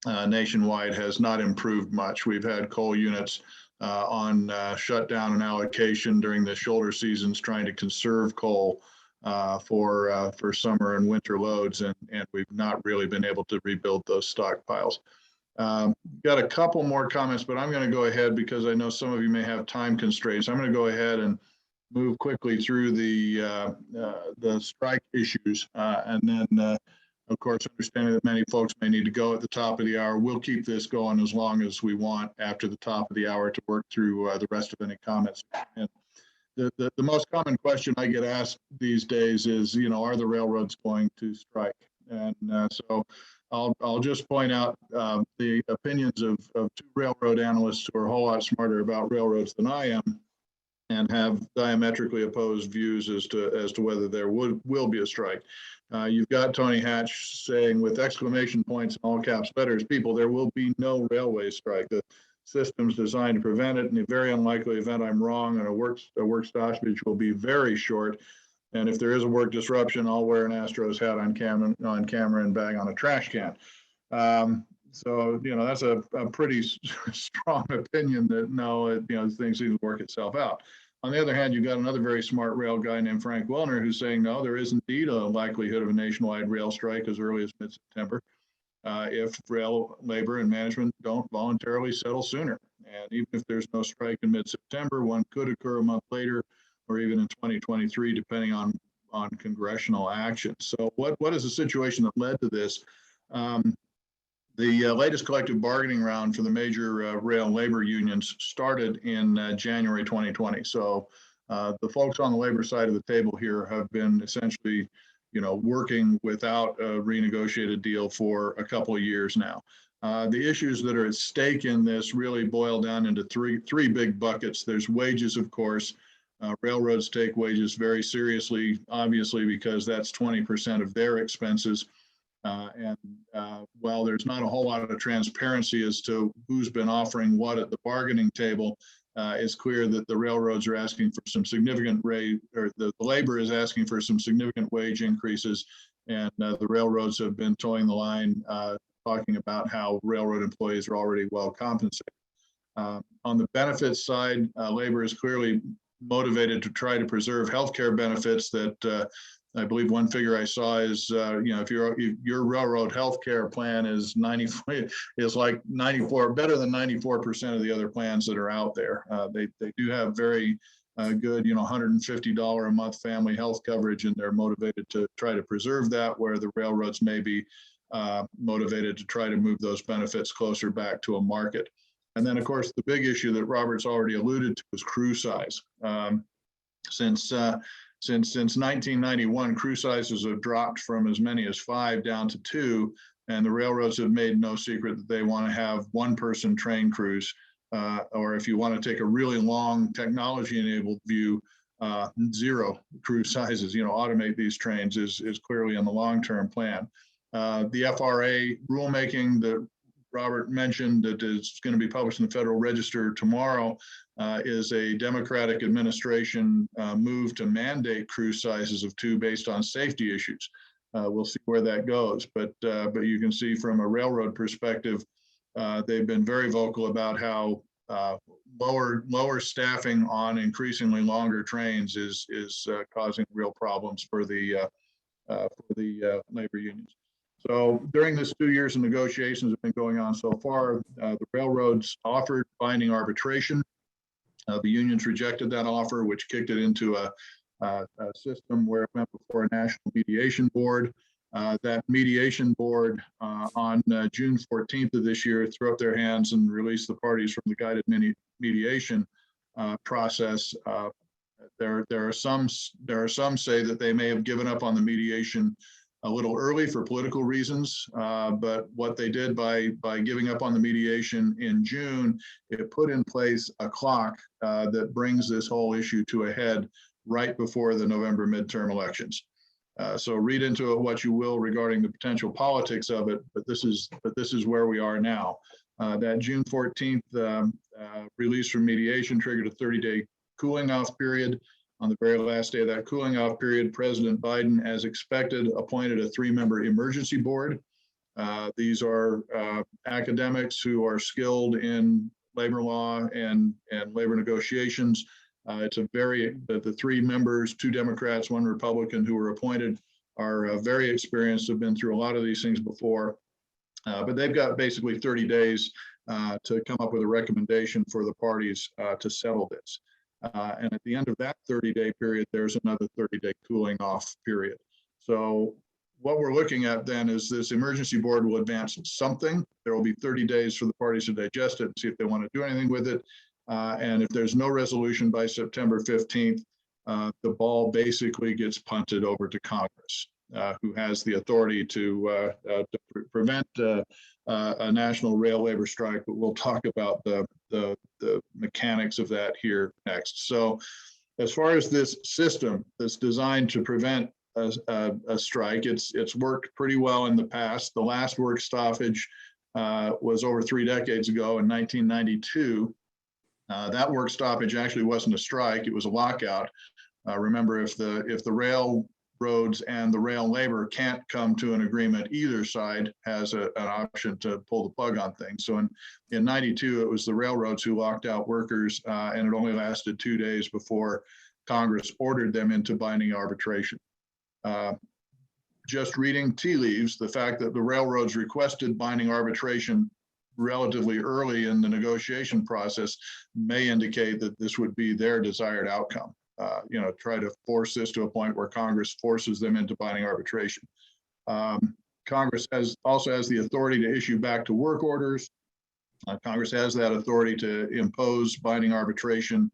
nationwide has not improved much. We've had coal units on shutdown and allocation during the shoulder seasons, trying to conserve coal for summer and winter loads, and we've not really been able to rebuild those stockpiles. Got a couple more comments, but I'm going to go ahead because I know some of you may have time constraints. I'm going to go ahead and move quickly through the strike issues, and then, of course, understanding that many folks may need to go at the top of the hour. We'll keep this going as long as we want after the top of the hour to work through the rest of any comments. And the most common question I get asked these days is, are the railroads going to strike? And so I'll just point out the opinions of two railroad analysts who are a whole lot smarter about railroads than I am, and have diametrically opposed views as to whether there will be a strike. You've got Tony Hatch saying, with exclamation points and all caps letters, people, there will be no railway strike. The system's designed to prevent it. In the very unlikely event I'm wrong, and a work stoppage will be very short. And if there is a work disruption, I'll wear an Astros hat on camera and bang on a trash can. So, that's a pretty strong opinion that no, things need to work itself out. On the other hand, you've got another very smart rail guy named Frank Wellner who's saying, no, there is indeed a likelihood of a nationwide rail strike as early as mid-September if rail labor and management don't voluntarily settle sooner. And even if there's no strike in mid-September, one could occur a month later or even in 2023, depending on congressional action. So what is the situation that led to this? The latest collective bargaining round for the major rail labor unions started in January 2020. So The folks on the labor side of the table here have been essentially, working without a renegotiated deal for a couple of years now. The issues that are at stake in this really boil down into three big buckets. There's wages, of course. Railroads take wages very seriously, obviously, because that's 20% of their expenses. While there's not a whole lot of transparency as to who's been offering what at the bargaining table, it's clear that the railroads are asking for some significant the labor is asking for some significant wage increases, and the railroads have been towing the line, talking about how railroad employees are already well compensated. On the benefits side, labor is clearly motivated to try to preserve healthcare benefits that I believe one figure I saw is, if your railroad healthcare plan is like 94, better than 94% of the other plans that are out there. They do have very good, $150 a month family health coverage, and they're motivated to try to preserve that, where the railroads may be motivated to try to move those benefits closer back to a market. And then, of course, the big issue that Robert's already alluded to is crew size. Since 1991, crew sizes have dropped from as many as 5 down to 2, and the railroads have made no secret that they want to have one-person train crews, or if you want to take a really long technology-enabled view, 0 crew sizes. Automate these trains is clearly in the long-term plan. The FRA rulemaking that Robert mentioned that is going to be published in the Federal Register tomorrow is a Democratic administration move to mandate crew sizes of 2 based on safety issues. We'll see where that goes, but you can see from a railroad perspective, they've been very vocal about how lower staffing on increasingly longer trains is causing real problems for the labor unions. So during this 2 years of negotiations have been going on so far, the railroads offered binding arbitration. The unions rejected that offer, which kicked it into a system where it went before a national mediation board. That mediation board on June 14th of this year threw up their hands and released the parties from the guided mediation process. There are some say that they may have given up on the mediation a little early for political reasons, but what they did by giving up on the mediation in June, it put in place a clock that brings this whole issue to a head right before the November midterm elections. So read into it what you will regarding the potential politics of it, but this is where we are now. That June 14th release from mediation triggered a 30-day cooling off period. On the very last day of that cooling off period, President Biden, as expected, appointed a 3-member emergency board. These are academics who are skilled in labor law and labor negotiations. The 3 members, 2 Democrats, 1 Republican, who were appointed are very experienced, have been through a lot of these things before. But they've got basically 30 days to come up with a recommendation for the parties to settle this. And at the end of that 30-day period, there's another 30-day cooling off period. So what we're looking at then is this emergency board will advance something. There will be 30 days for the parties to digest it and see if they want to do anything with it. And if there's no resolution by September 15th, the ball basically gets punted over to Congress, who has the authority to prevent a national rail labor strike, but we'll talk about the mechanics of that here next. So as far as this system that's designed to prevent a strike, it's worked pretty well in the past. The last work stoppage was over 3 decades ago in 1992. That work stoppage actually wasn't a strike, it was a lockout. Remember, if the railroads and the rail labor can't come to an agreement, either side has an option to pull the plug on things. So in 92, it was the railroads who locked out workers, and it only lasted 2 days before Congress ordered them into binding arbitration. Just reading tea leaves, the fact that the railroads requested binding arbitration relatively early in the negotiation process may indicate that this would be their desired outcome. Try to force this to a point where Congress forces them into binding arbitration. Congress also has the authority to issue back to work orders. Congress has that authority to impose binding arbitration.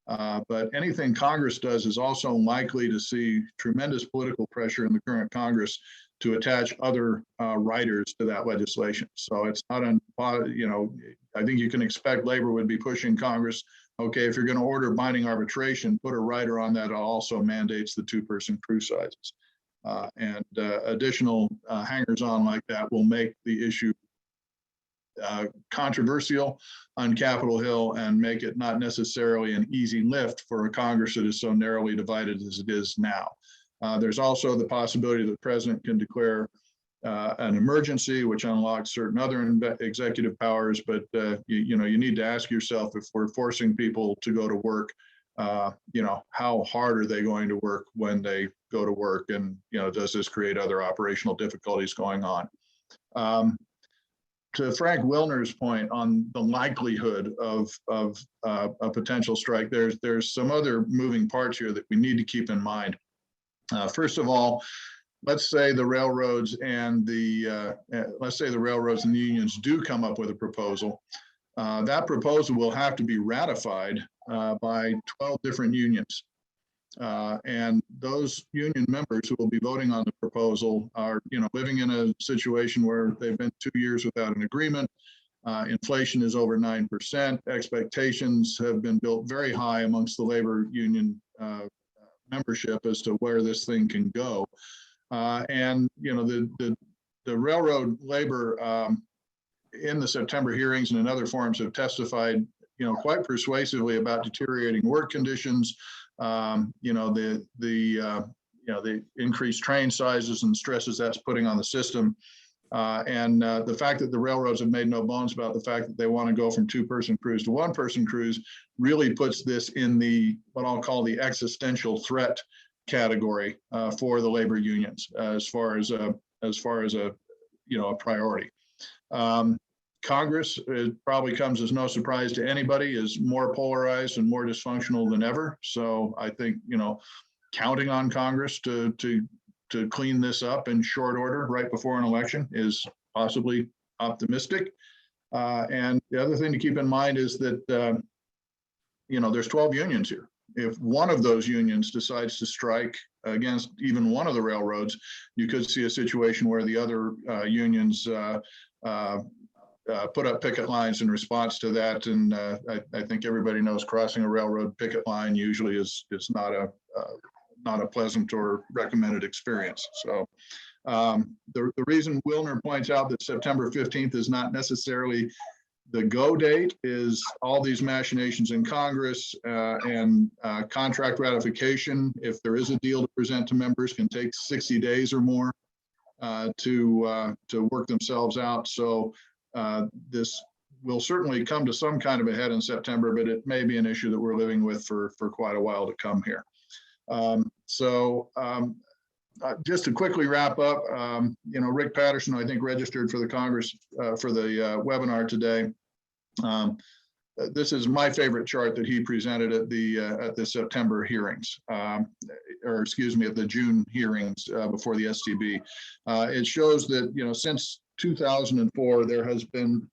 But anything Congress does is also likely to see tremendous political pressure in the current Congress to attach other writers to that legislation. So it's not, I think you can expect labor would be pushing Congress. Okay, if you're going to order binding arbitration, put a rider on that also mandates the two-person crew sizes. And additional hangers-on like that will make the issue controversial on Capitol Hill and make it not necessarily an easy lift for a Congress that is so narrowly divided as it is now. There's also the possibility that the president can declare an emergency, which unlocks certain other executive powers. But you need to ask yourself, if we're forcing people to go to work, how hard are they going to work when they go to work, and does this create other operational difficulties going on? To Frank Wilner's point on the likelihood of a potential strike, there's some other moving parts here that we need to keep in mind. First of all, let's say the railroads and the unions do come up with a proposal. That proposal will have to be ratified by 12 different unions. And those union members who will be voting on the proposal are, living in a situation where they've been 2 years without an agreement. Inflation is over 9%. Expectations have been built very high amongst the labor union membership as to where this thing can go. And the railroad labor in the September hearings and in other forums have testified, quite persuasively about deteriorating work conditions. The increased train sizes and stresses that's putting on the system. And the fact that the railroads have made no bones about the fact that they want to go from two-person crews to one-person crews really puts this in the, what I'll call the existential threat category for the labor unions as far as a priority. Congress, it probably comes as no surprise to anybody, is more polarized and more dysfunctional than ever. So I think, counting on Congress to clean this up in short order right before an election is possibly optimistic. And the other thing to keep in mind is that, there's 12 unions here. If one of those unions decides to strike against even one of the railroads, you could see a situation where the other unions put up picket lines in response to that. And I think everybody knows crossing a railroad picket line usually is not a pleasant or recommended experience. So the reason Wilner points out that September 15th is not necessarily the go date is all these machinations in Congress and contract ratification, if there is a deal to present to members, can take 60 days or more to work themselves out. So this will certainly come to some kind of a head in September, but it may be an issue that we're living with for quite a while to come here. Just to quickly wrap up, Rick Patterson, I think, registered for the Congress for the webinar today. This is my favorite chart that he presented at the September hearings, at the June hearings before the STB. It shows that, since 2004, there has been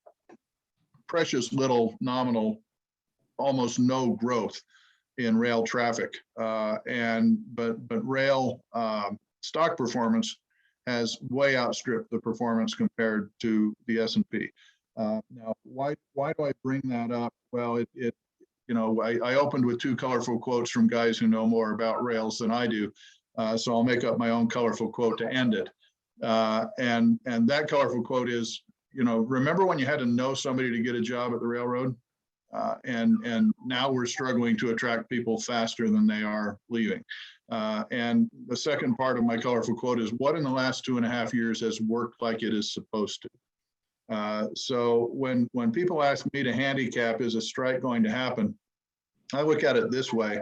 precious little nominal, almost no growth in rail traffic, but rail stock performance has way outstripped the performance compared to the S&P. Now, why do I bring that up? Well, I opened with two colorful quotes from guys who know more about rails than I do, so I'll make up my own colorful quote to end it. And that colorful quote is, remember when you had to know somebody to get a job at the railroad? And now we're struggling to attract people faster than they are leaving. And the second part of my colorful quote is, what in the last 2.5 years has worked like it is supposed to? So when people ask me to handicap, is a strike going to happen? I look at it this way.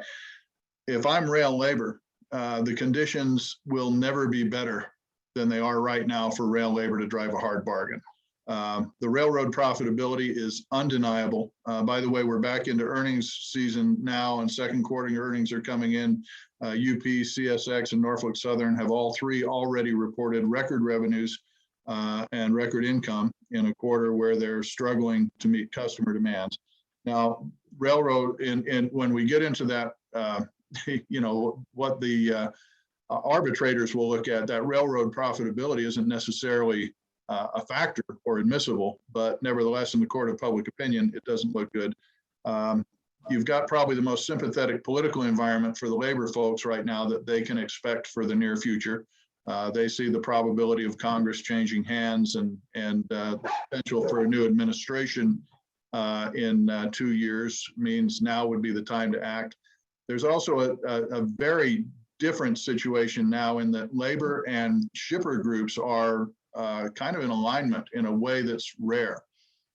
If I'm rail labor, the conditions will never be better than they are right now for rail labor to drive a hard bargain. The railroad profitability is undeniable. By the way, we're back into earnings season now, and second quarter earnings are coming in. UP, CSX, and Norfolk Southern have all three already reported record revenues and record income in a quarter where they're struggling to meet customer demands. Now, railroad, and when we get into that, what the arbitrators will look at, that railroad profitability isn't necessarily a factor or admissible, but nevertheless, in the court of public opinion, it doesn't look good. You've got probably the most sympathetic political environment for the labor folks right now that they can expect for the near future. They see the probability of Congress changing hands and the potential for a new administration in 2 years means now would be the time to act. There's also a very different situation now in that labor and shipper groups are kind of in alignment in a way that's rare.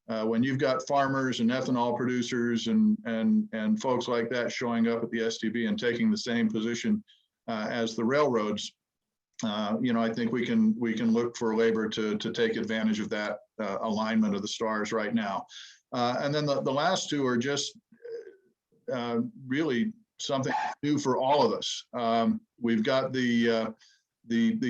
When you've got farmers and ethanol producers and folks like that showing up at the STB and taking the same position as the railroads, I think we can look for labor to take advantage of that alignment of the stars right now. And then the last two are just really something new for all of us. We've got the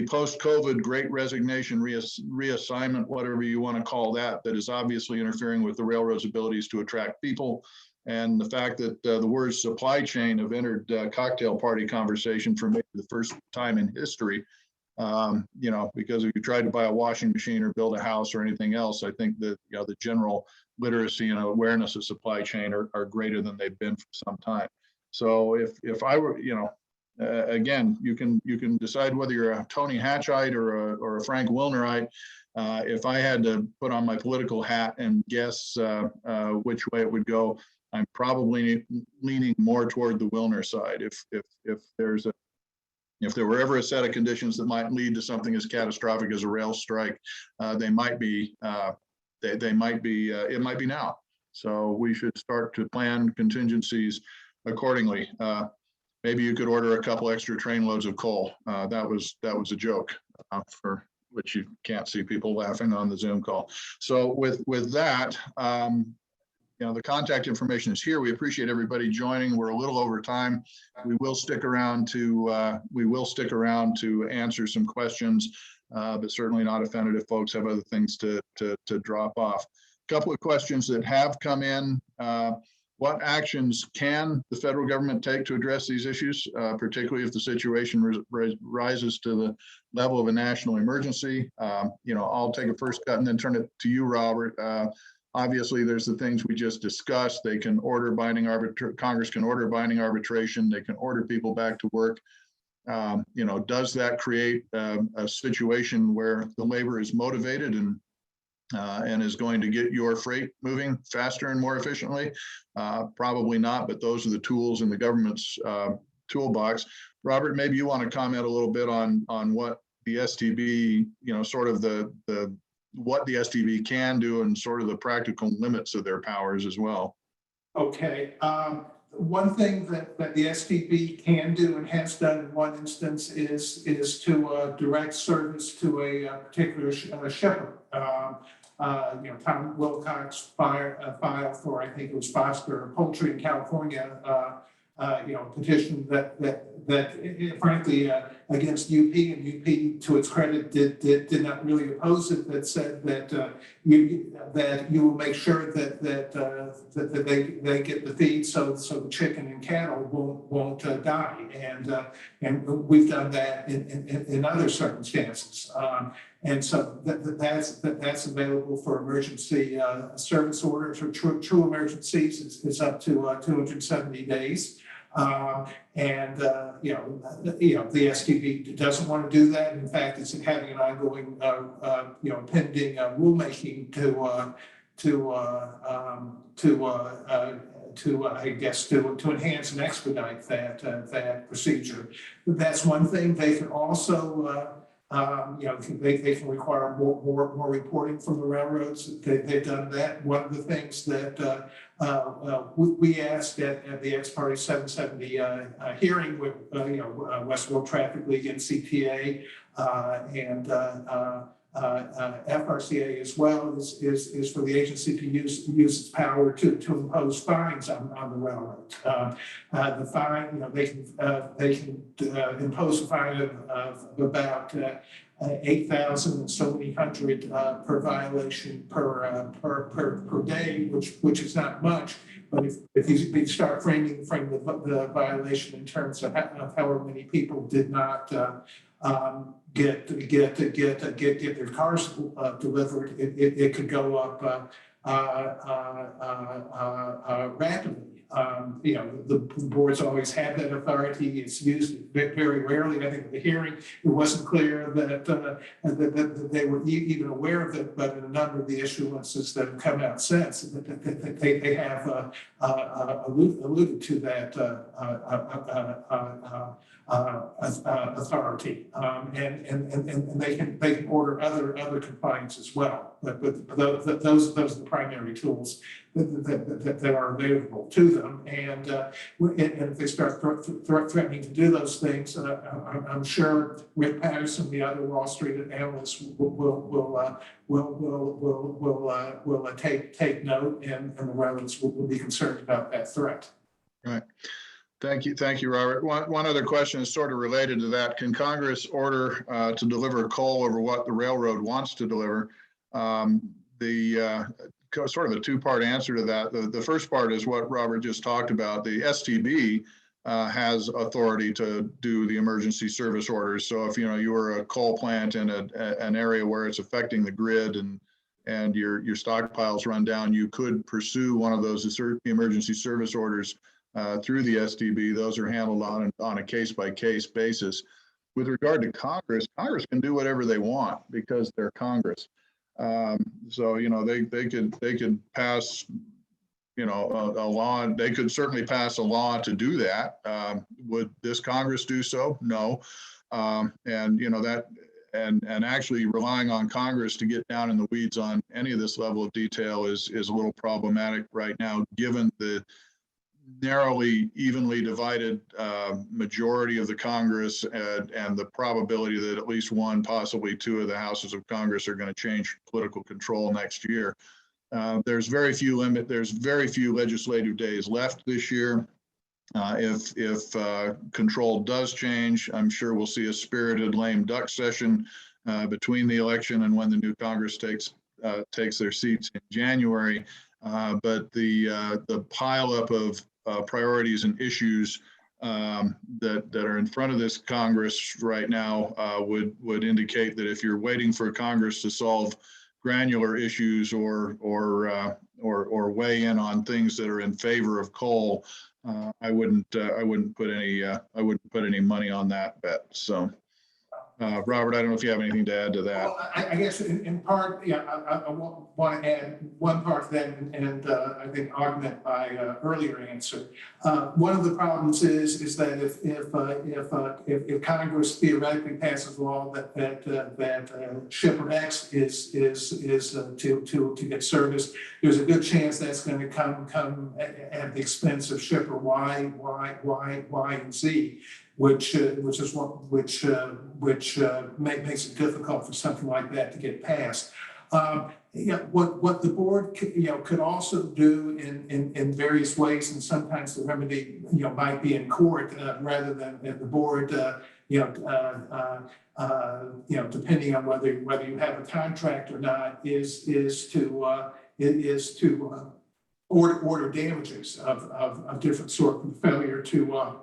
post-COVID Great Resignation reassignment, whatever you want to call that, that is obviously interfering with the railroad's abilities to attract people. And the fact that the words supply chain have entered cocktail party conversation for maybe the first time in history. Because if you tried to buy a washing machine or build a house or anything else, I think that the general literacy and awareness of supply chain are greater than they've been for some time. So if I were, again, you can decide whether you're a Tony Hatchite or a Frank Wilnerite. If I had to put on my political hat and guess which way it would go, I'm probably leaning more toward the Wilner side. If there were ever a set of conditions that might lead to something as catastrophic as a rail strike, it might be now. So we should start to plan contingencies accordingly. Maybe you could order a couple extra train loads of coal. That was a joke for which you can't see people laughing on the Zoom call. So with that, the contact information is here. We appreciate everybody joining. We're a little over time. We will stick around to answer some questions, but certainly not offended if folks have other things to drop off. A couple of questions that have come in. What actions can the federal government take to address these issues, particularly if the situation rises to the level of a national emergency? I'll take a first cut and then turn it to you, Robert. Obviously, there's the things we just discussed. They can order Congress can order binding arbitration. They can order people back to work. Does that create a situation where the labor is motivated and is going to get your freight moving faster and more efficiently? Probably not, but those are the tools in the government's toolbox. Robert, maybe you want to comment a little bit on what the STB, sort of what the STB can do and sort of the practical limits of their powers as well. Okay. One thing that the STB can do and has done in one instance is to direct service to a particular shipper. Tom Wilcox filed for, I think it was Foster Poultry in California, petition that frankly against UP, and UP, to its credit, did not really oppose it. That said that you will make sure that they get the feed so the chicken and cattle won't die, and we've done that in other circumstances. And so that's available for emergency service orders. For true emergencies, it's up to 270 days. The STB doesn't want to do that. In fact, it's having an ongoing, pending rulemaking to enhance and expedite that procedure. That's one thing. They can also they can require more reporting from the railroads. They've done that. One of the things that we asked at the Ex Parte 770 hearing with West World Traffic League and CTA FRCA as well is for the agency to use its power to impose fines on the railroad. The fine, they can impose a fine of about 8,000 and so many hundred per violation per day, which is not much. But if you start framing the violation in terms of however many people did not get their cars delivered, it could go up rapidly. The boards always had that authority. It's used very rarely. I think at the hearing, it wasn't clear that they were even aware of it, but in a number of the issuances that have come out since, they have alluded to that authority, and they can order other compliance as well. But those are the primary tools that are available to them, and if they start threatening to do those things, I'm sure Rick Patterson, the other Wall Street analysts, will take note, and the railroads will be concerned about that threat. Right. Thank you, Robert. One other question is sort of related to that. Can Congress order to deliver coal over what the railroad wants to deliver? Sort of a two-part answer to that. The first part is what Robert just talked about. The STB has authority to do the emergency service orders. So if you were a coal plant in an area where it's affecting the grid and your stockpiles run down, you could pursue one of those emergency service orders through the STB. Those are handled on a case-by-case basis. With regard to Congress, Congress can do whatever they want because they're Congress. So they could pass a law. They could certainly pass a law to do that. Would this Congress do so? No. And actually relying on Congress to get down in the weeds on any of this level of detail is a little problematic right now, given the narrowly, evenly divided majority of the Congress and the probability that at least one, possibly two of the houses of Congress are going to change political control next year. There's very few legislative days left this year. If control does change, I'm sure we'll see a spirited lame duck session between the election and when the new Congress takes their seats in January. But the pileup of priorities and issues that are in front of this Congress right now would indicate that if you're waiting for Congress to solve granular issues or weigh in on things that are in favor of coal, I wouldn't put any money on that bet. So. Robert, I don't know if you have anything to add to that. Well, I guess in part, yeah, I want to add one part to that, and I think augment my earlier answer. One of the problems is that if Congress theoretically passes a law that shipper X is to get service, there's a good chance that's going to come at the expense of shipper Y, and Z. Which makes it difficult for something like that to get passed. What the board could also do in various ways, and sometimes the remedy might be in court rather than at the board. Depending on whether you have a contract or not, is to order damages of different sort for failure to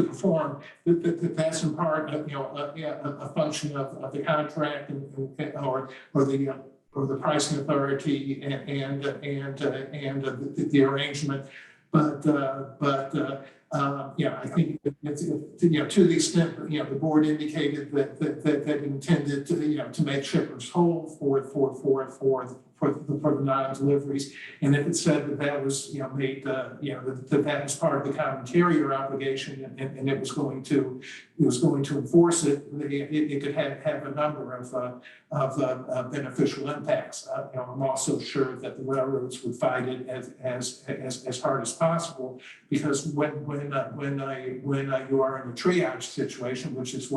perform. That's in part, a function of the contract or the pricing authority and the arrangement. But I think it's, to the extent the board indicated that it intended to make shippers whole for the non-deliveries, and if it said that was made that was part of the common carrier obligation, and it was going to enforce it, it could have a number of beneficial impacts. I'm also sure that the railroads would fight it as hard as possible, because when you are in a triage situation, which is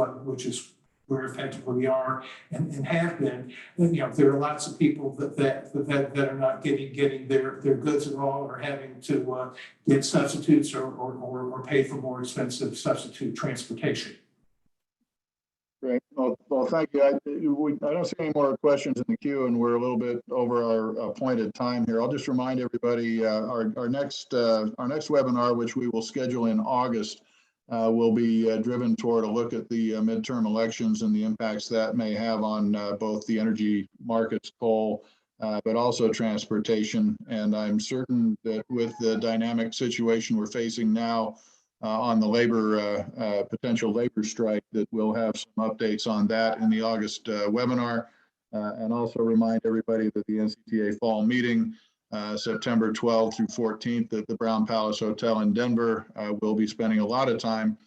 where effectively we are and have been. And, you know, there are lots of people that are not getting their goods at all, or having to get substitutes or pay for more expensive substitute transportation. Great. Well, thank you. I don't see any more questions in the queue, and we're a little bit over our appointed time here. I'll just remind everybody, our next webinar, which we will schedule in August, will be driven toward a look at the midterm elections and the impacts that may have on both the energy markets, coal, but also transportation. And I'm certain that with the dynamic situation we're facing now, on the labor, potential labor strike, that we'll have some updates on that in the August webinar. And also remind everybody that the NCTA fall meeting, September 12th through 14th at the Brown Palace Hotel in Denver. We'll be spending a lot of time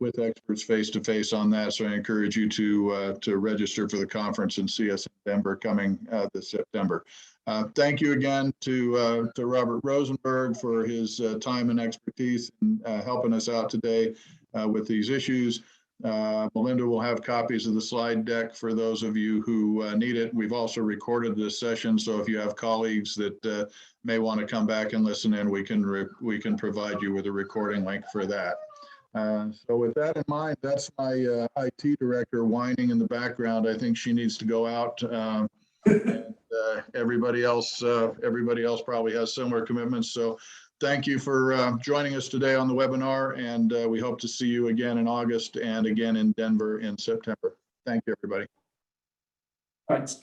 with experts face-to-face on that. So I encourage you to register for the conference and see us in Denver coming this September. Thank you again to Robert Rosenberg for his time and expertise in helping us out today with these issues. Melinda will have copies of the slide deck for those of you who need it. We've also recorded this session, so if you have colleagues that may want to come back and listen in, we can provide you with a recording link for that. So with that in mind, that's my IT director whining in the background. I think she needs to go out. And everybody else probably has similar commitments. So thank you for joining us today on the webinar, and we hope to see you again in August and again in Denver in September. Thank you, everybody. Thanks.